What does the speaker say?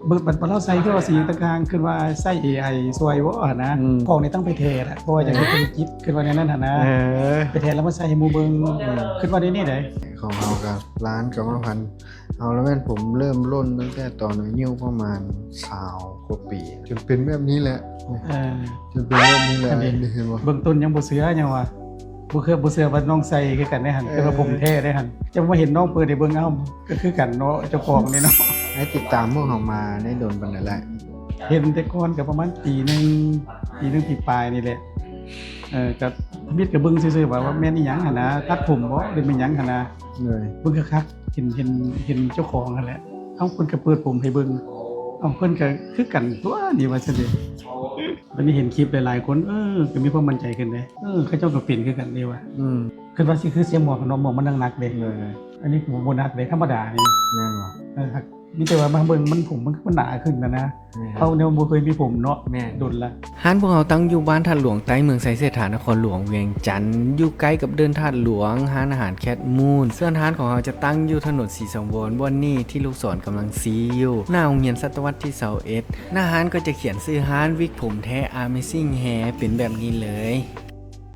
เบิดบัดบ่เราใส่คือว่าสีต่างๆคือว่าใส่ AI ช่วยบ่นะของนี่ต้องไปเทสอะเพราะว่าอยากเฮ็ดธุรกิจคือว่าในนั้นหั่นนะไปเทสแล้วมาใส่ให้หมู่เบิ่งคือว่าในนี้ได้ ของเรากับร้านกรรมพันธุ์เอาแล้วแม่นผมเริ่มร่นตั้งแต่ตอนอายุประมาณ20กว่าปีจนเป็นแบบนี้แหละ จนเป็นแบบนี้แหละนี่เห็นบ่ เบื้องต้นยังบ่เชื่อหยังว่าบ่เชื่อว่าน้องใส่คือกันได้หั่นแต่ว่าผมแท้ได้หั่นจะมาเห็นน้องเปิดได้เบิ่งเอ้าก็คือกันเนาะเจ้าของนี่เนาะ ให้ติดตามพวกเขามาได้โดนปานใดแหละ เห็นแต่ก่อนก็ประมาณปีหนึงปีปลายนี่แหละก็มิดก็เบิ่งซื่อๆว่าแม่นอีหยังหั่นนะตัดผมบ่หรือเป็นหยังหั่นนะ เลย เบิ่งคักๆเห็นเจ้าของนั่นแหละเอ้าเพิ่นก็เปิดผมให้เบิ่งเอ้าเพิ่นก็คือกันตัวนี่ว่าซั่นเด้วันนี้เห็นคลิปหลายๆคนก็มีความมั่นใจขึ้นเด้เขาเจ้าก็เป็นคือกันนี่ว่าคิดว่าสิคือเสียงหมวกกับน้องหมวกมันหนักๆเด้ เลย อันนี้ผมบ่หนักเด้ธรรมดานี่ แม่นบ่ ครับมีแต่ว่าบางเบิ่งมันผมมันหนาขึ้นนะเขาเนี่ยบ่เคยมีผมเนาะ แม่น ดุลละ ห้านพวกเราตั้งอยู่บ้านท่าหลวงใต้เมืองไซเศรษฐานครหลวงเวียงจันทน์อยู่ใกล้กับเดินท่าหลวงห้านอาหารแคทมูนส่วนห้านของเราจะตั้งอยู่ถนนสีสังวรบอนนี่ที่ลูกศรกำลังซีอยู่หน้าโรงเรียนศตวรรษที่21หน้าห้านก็จะเขียนชื่อห้านวิกผมแท้ Amazing Hair เป็นแบบนี้เลย